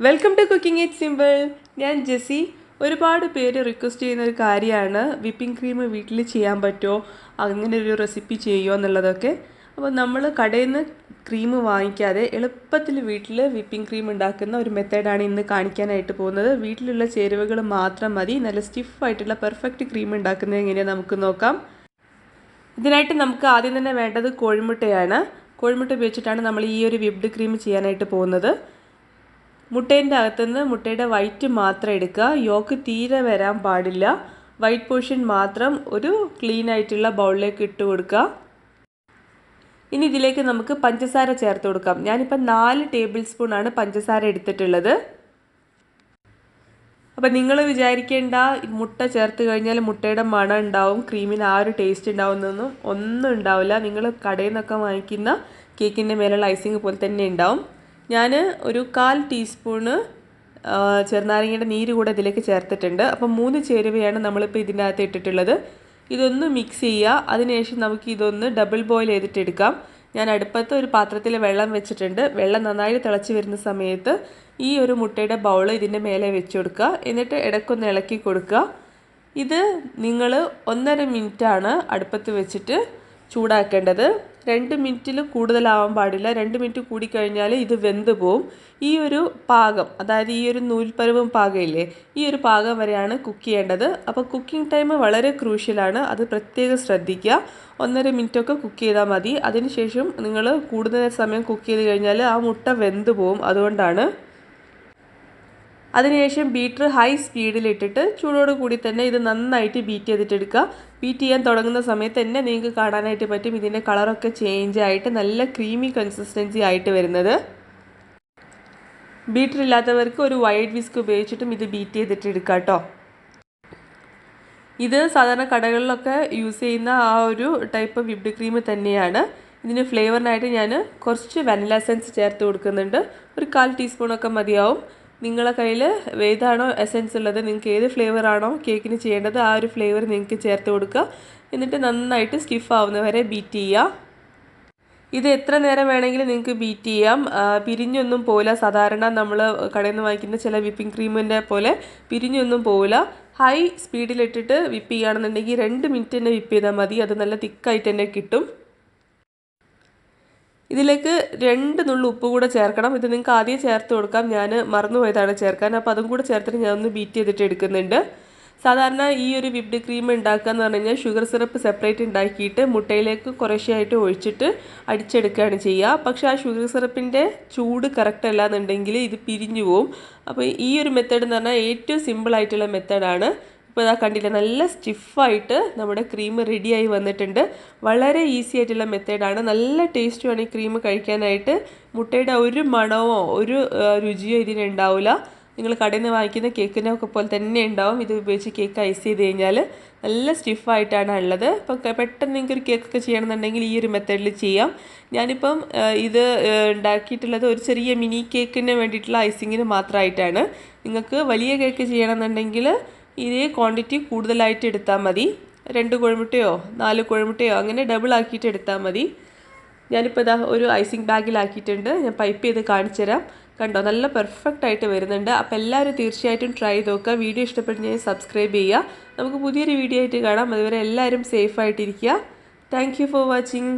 Welcome to cooking it simple. ഞാൻ Jessy. ഒരുപാട് പേര് റിക്വസ്റ്റ് ചെയ്യുന്ന ഒരു കാര്യമാണ് വിപ്പിംഗ് ക്രീം വീട്ടിൽ ചെയ്യാൻ പറ്റുമോ, അങ്ങനെ ഒരു റെസിപ്പി ചെയ്യുമോ എന്നുള്ളതൊക്കെ. അപ്പോൾ നമ്മൾ കടയിൽ നിന്ന് ക്രീം വാങ്ങിക്കാതെ എളുപ്പത്തിൽ വീട്ടിൽ വിപ്പിംഗ് ക്രീം ഉണ്ടാക്കുന്ന ഒരു മെത്തേഡാണ് ഇന്ന് കാണിക്കാനായിട്ട് പോകുന്നത്. വീട്ടിലുള്ള ചേരുവകൾ മാത്രം മതി നല്ല സ്റ്റിഫായിട്ടുള്ള പെർഫെക്റ്റ് ക്രീം ഉണ്ടാക്കുന്നത് എങ്ങനെയാണ് നമുക്ക് നോക്കാം. ഇതിനായിട്ട് നമുക്ക് ആദ്യം തന്നെ വേണ്ടത് കോഴിമുട്ടയാണ്. കോഴിമുട്ട ഉപയോഗിച്ചിട്ടാണ് നമ്മൾ ഈ ഒരു വിപ്ഡ് ക്രീം ചെയ്യാനായിട്ട് പോകുന്നത്. മുട്ടേൻ്റെ അകത്തുനിന്ന് മുട്ടയുടെ വൈറ്റ് മാത്രം എടുക്കുക. യോക്ക് തീരെ വരാൻ പാടില്ല. വൈറ്റ് പോർഷൻ മാത്രം ഒരു ക്ലീൻ ആയിട്ടുള്ള ബൗളിലേക്ക് ഇട്ട് കൊടുക്കുക. ഇനി ഇതിലേക്ക് നമുക്ക് പഞ്ചസാര ചേർത്ത് കൊടുക്കാം. ഞാനിപ്പോൾ 4 ടേബിൾ സ്പൂണാണ് പഞ്ചസാര എടുത്തിട്ടുള്ളത്. അപ്പം നിങ്ങൾ വിചാരിക്കേണ്ട മുട്ട ചേർത്ത് കഴിഞ്ഞാൽ മുട്ടയുടെ മണം ഉണ്ടാവും, ക്രീമിന് ആ ഒരു ടേസ്റ്റ് ഉണ്ടാവുന്നൊന്നും ഒന്നും ഉണ്ടാവില്ല. നിങ്ങൾ കടയിൽ നിന്നൊക്കെ വാങ്ങിക്കുന്ന കേക്കിൻ്റെ മേലുള്ള ഐസിങ് പോലെ തന്നെ ഉണ്ടാവും. ഞാൻ ഒരു 1/4 ടീസ്പൂണ് ചെറുനാരങ്ങയുടെ നീര് കൂടെ ഇതിലേക്ക് ചേർത്തിട്ടുണ്ട്. അപ്പം 3 ചേരുവയാണ് നമ്മളിപ്പോൾ ഇതിൻ്റെ അകത്ത് ഇട്ടിട്ടുള്ളത്. ഇതൊന്ന് മിക്സ് ചെയ്യുക. അതിനുശേഷം നമുക്ക് ഇതൊന്ന് ഡബിൾ ബോയിൽ ചെയ്തിട്ടെടുക്കാം. ഞാൻ അടുപ്പത്ത് ഒരു പാത്രത്തിൽ വെള്ളം വെച്ചിട്ടുണ്ട്. വെള്ളം നന്നായി തിളച്ച് വരുന്ന സമയത്ത് ഈ ഒരു മുട്ടയുടെ ബൗൾ ഇതിൻ്റെ മേലെ വെച്ച് കൊടുക്കുക. എന്നിട്ട് ഇടയ്ക്കൊന്ന് ഇളക്കി കൊടുക്കുക. ഇത് നിങ്ങൾ 1.5 മിനിറ്റാണ് അടുപ്പത്ത് വെച്ചിട്ട് ചൂടാക്കേണ്ടത്. 2 മിനിറ്റിൽ കൂടുതലാവാൻ പാടില്ല. 2 മിനിറ്റ് കൂടിക്കഴിഞ്ഞാൽ ഇത് വെന്ത് പോവും. ഈ ഒരു പാകം, അതായത് ഈ ഒരു നൂൽപ്പരുവം പാകമില്ലേ, ഈ ഒരു പാകം വരെയാണ് കുക്ക് ചെയ്യേണ്ടത്. അപ്പോൾ കുക്കിംഗ് ടൈം വളരെ ക്രൂഷ്യലാണ്, അത് പ്രത്യേകം ശ്രദ്ധിക്കുക. 1.5 മിനിറ്റൊക്കെ കുക്ക് ചെയ്താൽ മതി. അതിനുശേഷം നിങ്ങൾ കൂടുതൽ സമയം കുക്ക് ചെയ്ത് കഴിഞ്ഞാൽ ആ മുട്ട വെന്ത് പോവും. അതുകൊണ്ടാണ്. അതിനുശേഷം ബീറ്റർ ഹൈ സ്പീഡിലിട്ടിട്ട് ചൂടോട് കൂടി തന്നെ ഇത് നന്നായിട്ട് ബീറ്റ് ചെയ്തിട്ടെടുക്കുക. ബീറ്റ് ചെയ്യാൻ തുടങ്ങുന്ന സമയത്ത് തന്നെ നിങ്ങൾക്ക് കാണാനായിട്ട് പറ്റും ഇതിൻ്റെ കളറൊക്കെ ചേഞ്ച് ആയിട്ട് നല്ല ക്രീമി കൺസിസ്റ്റൻസി ആയിട്ട് വരുന്നത്. ബീറ്റർ ഇല്ലാത്തവർക്ക് ഒരു വൈഡ് വിസ്ക് ഉപയോഗിച്ചിട്ടും ഇത് ബീറ്റ് ചെയ്തിട്ടെടുക്കുക കേട്ടോ. ഇത് സാധാരണ കടകളിലൊക്കെ യൂസ് ചെയ്യുന്ന ആ ഒരു ടൈപ്പ് വിപ്ഡ് ക്രീം തന്നെയാണ്. ഇതിന് ഫ്ലേവറിനായിട്ട് ഞാൻ കുറച്ച് വാനില എസൻസ് ചേർത്ത് കൊടുക്കുന്നുണ്ട്. ഒരു 1/4 ടീസ്പൂണൊക്കെ മതിയാവും. നിങ്ങളുടെ കയ്യിൽ ഏതാണോ എസൻസ് ഉള്ളത്, നിങ്ങൾക്ക് ഏത് ഫ്ലേവറാണോ കേക്കിന് ചെയ്യേണ്ടത് ആ ഒരു ഫ്ലേവർ നിങ്ങൾക്ക് ചേർത്ത് കൊടുക്കുക. എന്നിട്ട് നന്നായിട്ട് സ്റ്റിഫ് ആവുന്നവരെ ബീറ്റ് ചെയ്യുക. ഇത് എത്ര നേരം വേണമെങ്കിലും നിങ്ങൾക്ക് ബീറ്റ് ചെയ്യാം. പിരിഞ്ഞൊന്നും പോവില്ല. സാധാരണ നമ്മൾ കടയിൽ നിന്ന് വാങ്ങിക്കുന്ന ചില വിപ്പിംഗ് ക്രീമിൻ്റെ പോലെ പിരിഞ്ഞൊന്നും പോവില്ല. ഹൈ സ്പീഡിലിട്ടിട്ട് വിപ്പ് ചെയ്യുകയാണെന്നുണ്ടെങ്കിൽ 2 മിനിറ്റ് തന്നെ വിപ്പ് ചെയ്താൽ മതി. അത് നല്ല തിക്കായിട്ട് തന്നെ കിട്ടും. ഇതിലേക്ക് 2 നുള്ളു ഉപ്പ് കൂടെ ചേർക്കണം. ഇത് നിങ്ങൾക്ക് ആദ്യം ചേർത്ത് കൊടുക്കാം. ഞാൻ മറന്നുപോയതാണ് ചേർക്കാൻ. അപ്പോൾ അതും കൂടെ ചേർത്തിട്ട് ഞാൻ ഒന്ന് ബീറ്റ് ചെയ്തിട്ട് എടുക്കുന്നുണ്ട്. സാധാരണ ഈ ഒരു വിപ്ഡ് ക്രീം ഉണ്ടാക്കുക എന്ന് പറഞ്ഞു കഴിഞ്ഞാൽ ഷുഗർ സിറപ്പ് സെപ്പറേറ്റ് ഉണ്ടാക്കിയിട്ട് മുട്ടയിലേക്ക് കുറേശ്ശെയായിട്ട് ഒഴിച്ചിട്ട് അടിച്ചെടുക്കുകയാണ് ചെയ്യുക. പക്ഷേ ആ ഷുഗർ സിറപ്പിൻ്റെ ചൂട് കറക്റ്റ് അല്ല എന്നുണ്ടെങ്കിൽ ഇത് പിരിഞ്ഞു പോവും. അപ്പോൾ ഈ ഒരു മെത്തേഡ് എന്ന് പറഞ്ഞാൽ ഏറ്റവും സിമ്പിളായിട്ടുള്ള മെത്തേഡാണ്. ഇപ്പോൾ ഇതാ കണ്ടില്ല, നല്ല സ്റ്റിഫായിട്ട് നമ്മുടെ ക്രീം റെഡിയായി വന്നിട്ടുണ്ട്. വളരെ ഈസി ആയിട്ടുള്ള മെത്തേഡാണ്. നല്ല ടേസ്റ്റുമാണ് ഈ ക്രീം കഴിക്കാനായിട്ട്. മുട്ടയുടെ ഒരു മണമോ ഒരു രുചിയോ ഇതിനുണ്ടാവില്ല. നിങ്ങൾ കടയിൽ നിന്ന് വാങ്ങിക്കുന്ന കേക്കിനെ ഒക്കെ പോലെ തന്നെ ഉണ്ടാവും. ഇത് ഉപയോഗിച്ച് കേക്ക് ഐസ് ചെയ്ത് കഴിഞ്ഞാൽ നല്ല സ്റ്റിഫായിട്ടാണ് ഉള്ളത്. ഇപ്പോൾ പെട്ടെന്ന് നിങ്ങൾക്കൊരു കേക്കൊക്കെ ചെയ്യണമെന്നുണ്ടെങ്കിൽ ഈ ഒരു മെത്തേഡിൽ ചെയ്യാം. ഞാനിപ്പം ഇത് ഉണ്ടാക്കിയിട്ടുള്ളത് ഒരു ചെറിയ മിനി കേക്കിന് വേണ്ടിയിട്ടുള്ള ഐസിങ്ങിന് മാത്രമായിട്ടാണ്. നിങ്ങൾക്ക് വലിയ കേക്ക് ചെയ്യണമെന്നുണ്ടെങ്കിൽ ഇതേ ക്വാണ്ടിറ്റി കൂടുതലായിട്ട് എടുത്താൽ മതി. 2 കോഴിമുട്ടയോ 4 കോഴിമുട്ടയോ അങ്ങനെ ഡബിൾ ആക്കിയിട്ട് എടുത്താൽ മതി. ഞാനിപ്പോൾ ഇതാ ഒരു ഐസിങ് ബാഗിലാക്കിയിട്ടുണ്ട്. ഞാൻ പൈപ്പ് ചെയ്ത് കാണിച്ചു തരാം. കണ്ടോ, നല്ല പെർഫെക്റ്റ് ആയിട്ട് വരുന്നുണ്ട്. അപ്പോൾ എല്ലാവരും തീർച്ചയായിട്ടും ട്രൈ ചെയ്ത് നോക്കുക. വീഡിയോ ഇഷ്ടപ്പെട്ടെങ്കിൽ സബ്സ്ക്രൈബ് ചെയ്യുക. നമുക്ക് പുതിയൊരു വീഡിയോ ആയിട്ട് കാണാം. അതുവരെ എല്ലാവരും സേഫ് ആയിട്ടിരിക്കുക. Thank you for watching.